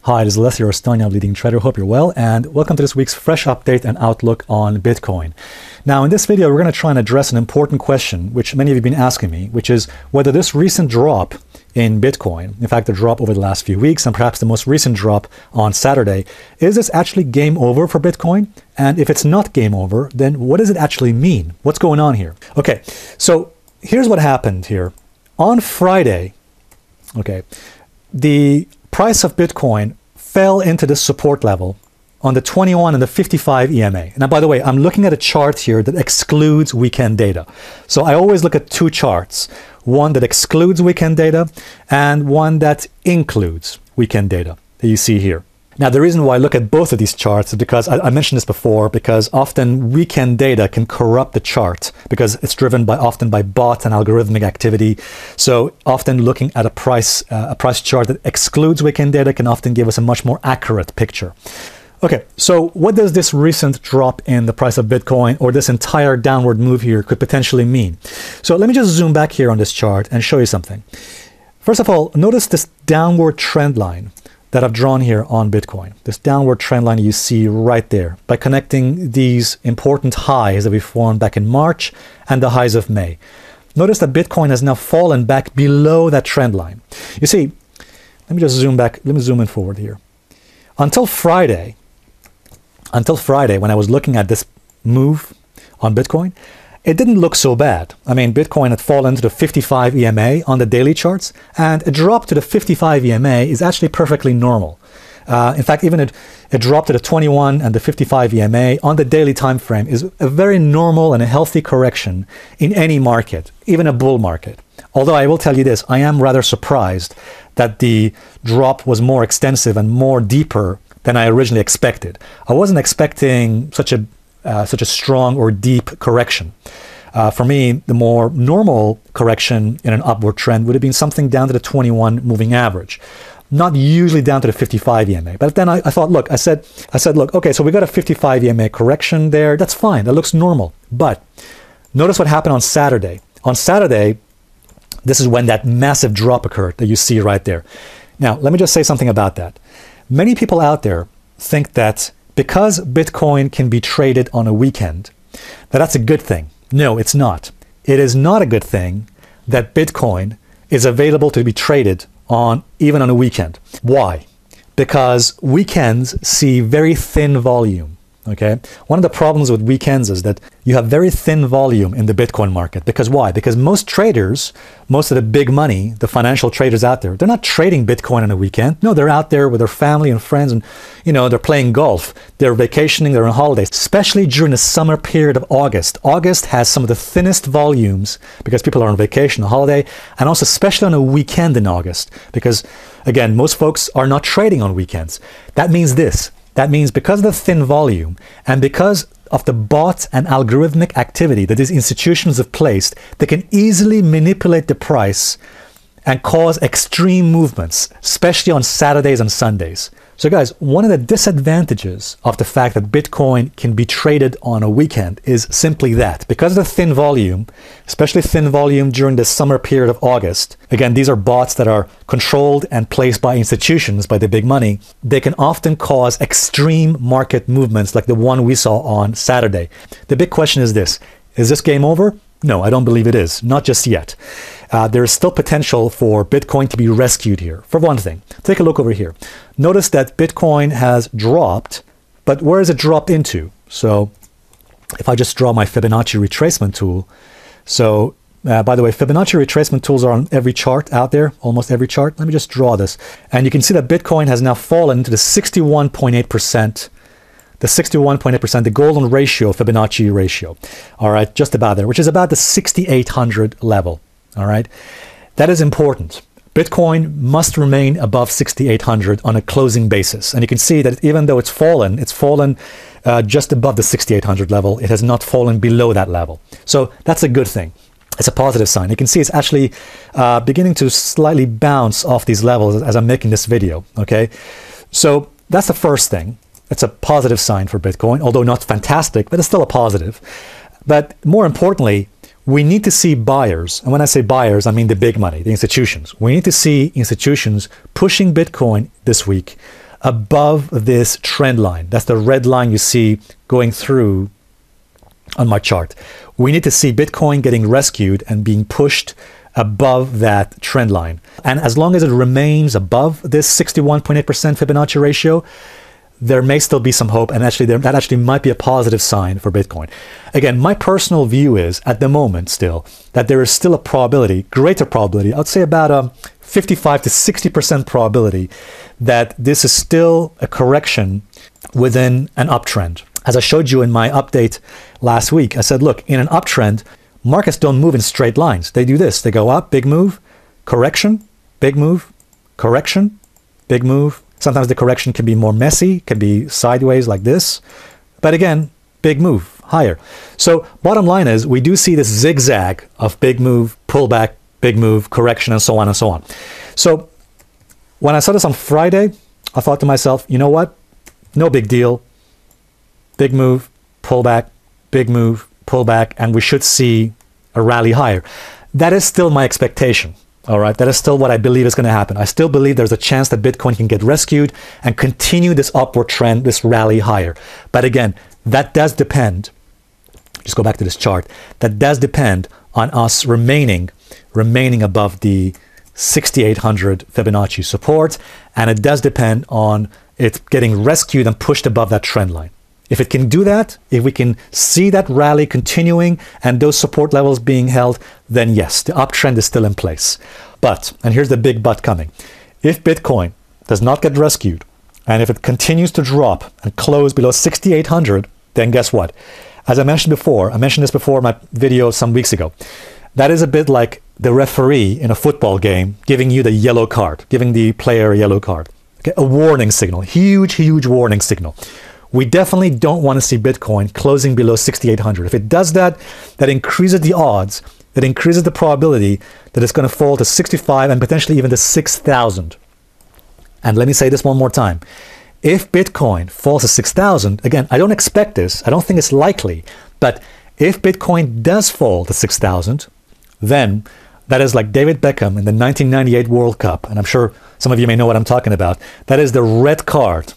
Hi, this is Alessio Rastani, I'm leading trader. Hope you're well, and welcome to this week's fresh update and outlook on Bitcoin. Now, in this video, we're going to try and address an important question, which many of you have been asking me, which is whether this recent drop in Bitcoin, in fact, the drop over the last few weeks, and perhaps the most recent drop on Saturday, is this actually game over for Bitcoin? And if it's not game over, then what does it actually mean? What's going on here? Okay, so here's what happened here. On Friday, the price of Bitcoin fell into this support level on the 21 and the 55 EMA. Now, by the way, I'm looking at a chart here that excludes weekend data. So I always look at two charts, one that excludes weekend data and one that includes weekend data that you see here. Now, the reason why I look at both of these charts is because I mentioned this before, because often weekend data can corrupt the chart because it's driven often by bot and algorithmic activity. So often looking at a price chart that excludes weekend data can often give us a much more accurate picture. Okay, so what does this recent drop in the price of Bitcoin or this entire downward move here could potentially mean? So let me just zoom back here on this chart and show you something. First of all, notice this downward trend line that I've drawn here on Bitcoin. This downward trend line you see right there by connecting these important highs that we formed back in March and the highs of May. Notice that Bitcoin has now fallen back below that trend line. You see, let me just zoom back, let me zoom in forward here. Until Friday, when I was looking at this move on Bitcoin, it didn't look so bad. I mean, Bitcoin had fallen to the 55 EMA on the daily charts, and a drop to the 55 EMA is actually perfectly normal. In fact, even it dropped to the 21 and the 55 EMA on the daily time frame is a very normal and a healthy correction in any market, even a bull market. Although I will tell you this, I am rather surprised that the drop was more extensive and more deeper than I originally expected. I wasn't expecting such a strong or deep correction. For me, the more normal correction in an upward trend would have been something down to the 21 moving average, not usually down to the 55 EMA. But then I thought, look, I said, look, okay, so we got a 55 EMA correction there. That's fine. That looks normal. But notice what happened on Saturday. On Saturday, this is when that massive drop occurred that you see right there. Now, let me just say something about that. Many people out there think that because Bitcoin can be traded on a weekend, that's a good thing. No, it's not. It is not a good thing that Bitcoin is available to be traded on even on a weekend. Why? Because weekends see very thin volume. Okay. One of the problems with weekends is that you have very thin volume in the Bitcoin market. Because why? Because most traders, most of the big money, the financial traders out there, they're not trading Bitcoin on a weekend. No, they're out there with their family and friends and, they're playing golf. They're vacationing, they're on holidays, especially during the summer period of August. August has some of the thinnest volumes because people are on vacation, on holiday, and also especially on a weekend in August. Because, again, most folks are not trading on weekends. That means this. That means because of the thin volume and because of the bot and algorithmic activity that these institutions have placed, they can easily manipulate the price and cause extreme movements, especially on Saturdays and Sundays. So guys, one of the disadvantages of the fact that Bitcoin can be traded on a weekend is simply that. Because of the thin volume, especially thin volume during the summer period of August, again, these are bots that are controlled and placed by institutions, by the big money, they can often cause extreme market movements like the one we saw on Saturday. The big question is this game over? No, I don't believe it is. Not just yet. There is still potential for Bitcoin to be rescued here. For one thing, take a look over here. Notice that Bitcoin has dropped, but where has it dropped into? So if I just draw my Fibonacci retracement tool. So by the way, Fibonacci retracement tools are on every chart out there, almost every chart. Let me just draw this. And you can see that Bitcoin has now fallen to the 61.8%. The 61.8%, the golden ratio, Fibonacci ratio. All right, just about there, which is about the 6,800 level. All right, that is important. Bitcoin must remain above 6,800 on a closing basis. And you can see that even though it's fallen just above the 6,800 level. It has not fallen below that level. So that's a good thing. It's a positive sign. You can see it's actually beginning to slightly bounce off these levels as I'm making this video. Okay, so that's the first thing. It's a positive sign for Bitcoin, although not fantastic, but it's still a positive. But more importantly, we need to see buyers, and when I say buyers, I mean the big money, the institutions. We need to see institutions pushing Bitcoin this week above this trend line. That's the red line you see going through on my chart. We need to see Bitcoin getting rescued and being pushed above that trend line. And as long as it remains above this 61.8% Fibonacci ratio, there may still be some hope, and that actually might be a positive sign for Bitcoin. Again, my personal view is, at the moment still, that there is still a probability, greater probability, I'd say about a 55 to 60% probability that this is still a correction within an uptrend. As I showed you in my update last week, I said, look, in an uptrend, markets don't move in straight lines. They do this. They go up, big move, correction, big move, correction, big move. Sometimes the correction can be more messy, can be sideways like this. But again, big move, higher. So bottom line is, we do see this zigzag of big move, pullback, big move, correction, and so on and so on. So when I saw this on Friday, I thought to myself, you know what? No big deal. Big move, pullback, big move, pullback, and we should see a rally higher. That is still my expectation. All right, that is still what I believe is going to happen. I still believe there's a chance that Bitcoin can get rescued and continue this upward trend, this rally higher. But again, that does depend, just go back to this chart, that does depend on us remaining above the 6,800 Fibonacci support, and it does depend on it getting rescued and pushed above that trend line. If it can do that, if we can see that rally continuing and those support levels being held, then yes, the uptrend is still in place. But, and here's the big but coming, if Bitcoin does not get rescued, and if it continues to drop and close below 6,800, then guess what? As I mentioned this before in my video some weeks ago, that is a bit like the referee in a football game giving you the yellow card, giving the player a yellow card. Okay, a warning signal, huge warning signal. We definitely don't want to see Bitcoin closing below 6,800. If it does that, that increases the odds, that increases the probability that it's going to fall to 65 and potentially even to 6,000. And let me say this one more time. If Bitcoin falls to 6,000, again, I don't expect this, I don't think it's likely, but if Bitcoin does fall to 6,000, then that is like David Beckham in the 1998 World Cup, and I'm sure some of you may know what I'm talking about. That is the red card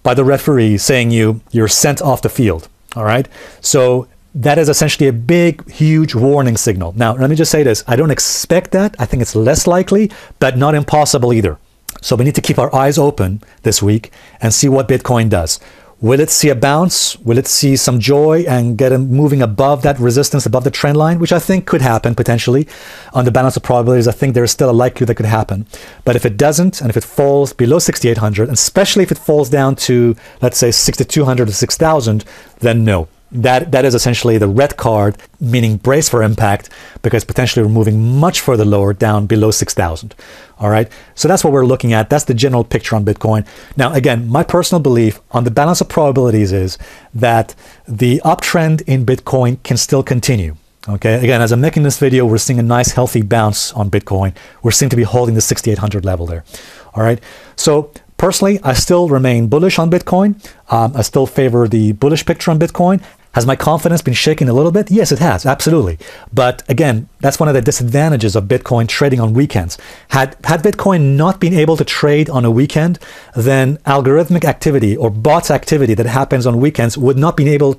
by the referee saying you're sent off the field. All right. So that is essentially a big, huge warning signal. Now, let me just say this. I don't expect that. I think it's less likely, but not impossible either. So we need to keep our eyes open this week and see what Bitcoin does. Will it see a bounce? Will it see some joy and get moving above that resistance, above the trend line, which I think could happen potentially. On the balance of probabilities, I think there's still a likelihood that could happen. But if it doesn't, and if it falls below 6,800, and especially if it falls down to, let's say, 6,200 to 6,000, then no. That is essentially the red card, meaning brace for impact, because potentially we're moving much further lower, down below 6,000. All right. So that's what we're looking at. That's the general picture on Bitcoin. Now, again, my personal belief on the balance of probabilities is that the uptrend in Bitcoin can still continue. Okay. Again, as I'm making this video, we're seeing a nice healthy bounce on Bitcoin. We seem to be holding the 6,800 level there. All right. So personally, I still remain bullish on Bitcoin. I still favor the bullish picture on Bitcoin. Has my confidence been shaken a little bit? Yes, it has, absolutely. But again, that's one of the disadvantages of Bitcoin trading on weekends. Had Bitcoin not been able to trade on a weekend, then algorithmic activity or bot activity that happens on weekends would not have been able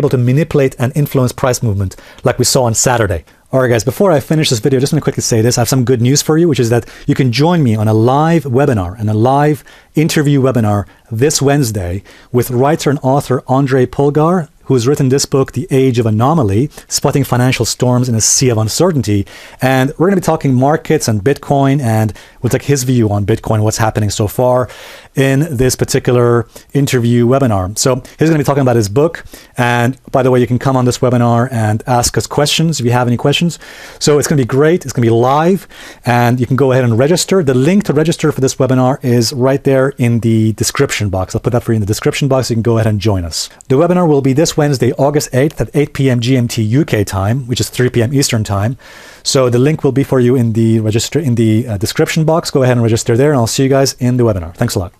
to manipulate and influence price movement like we saw on Saturday. All right, guys, before I finish this video, I just want to quickly say this. I have some good news for you, which is that you can join me on a live webinar and a live interview webinar this Wednesday with writer and author Andrei Polgar, who has written this book, The Age of Anomaly, Spotting Financial Storms in a Sea of Uncertainty. And we're going to be talking markets and Bitcoin, and we'll take his view on Bitcoin, what's happening so far in this particular interview webinar. So he's going to be talking about his book. And by the way, you can come on this webinar and ask us questions if you have any questions. So it's going to be great. It's going to be live, and you can go ahead and register. The link to register for this webinar is right there in the description box. I'll put that for you in the description box. So you can go ahead and join us. The webinar will be this Wednesday, August 8th at 8 p.m. GMT UK time, which is 3 p.m. Eastern time. So the link will be for you in the description box. Go ahead and register there, and I'll see you guys in the webinar. Thanks a lot.